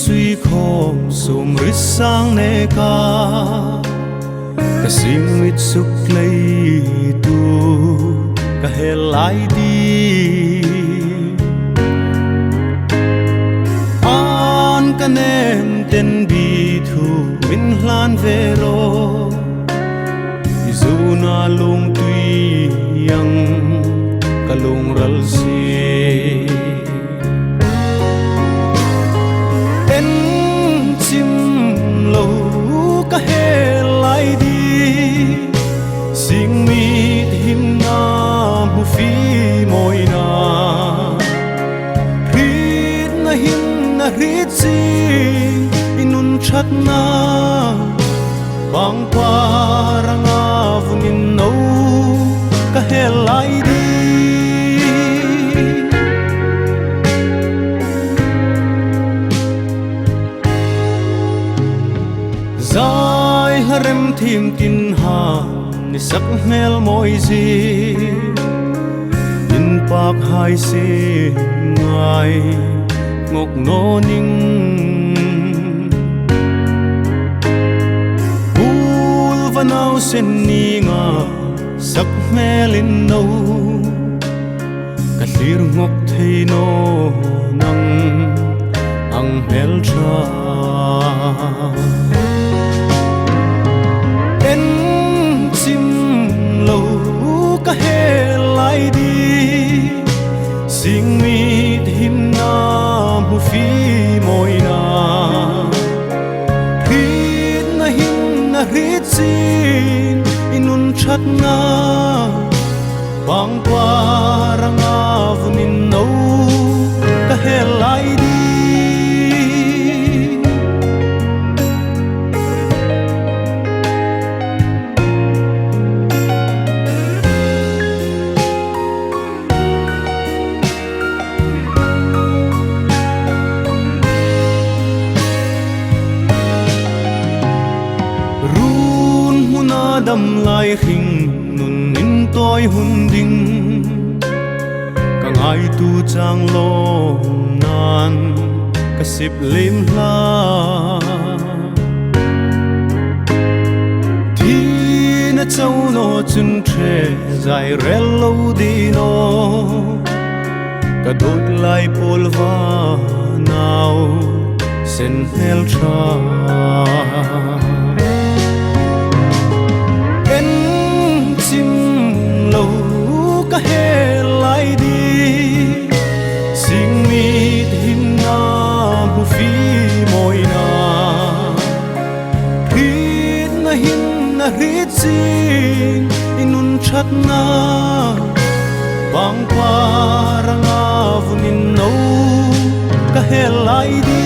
suy khom sum rít sang nê ca ka sim mit suk lei tu ka he lai đi an ka nem ten bi thu min hlan ve ro izuna lung tui yang ka lung ral si en chim lo ka he lai đi sing mi him na mu fi moi na rit na him na rit si inun chat na bang pa ranga vunin no ka he lai đi zai harem thim tin ha ni sak mel moi zi in pak hai se ngai ngok no ning bul vanau sen ni nga sak mel in no ka lir ngok thei no nang ang mel cha en chim lo ka he lai đi sing mi him na mu fi moi na rit na him na rit sin inun chat na bang pa ranga vunin no ka he lai đi đâm lai khinh nun in tôi hun ding càng ai tu trang lo nan ka sip lim la thi na châu no chun tre dài rel lo di no ka dot lai pol va nào sen hel cha ka he lai đi sing mi him na mu fi moi na rit na him na rit sin inun chat na bang pa ranga vunin no ka he lai đi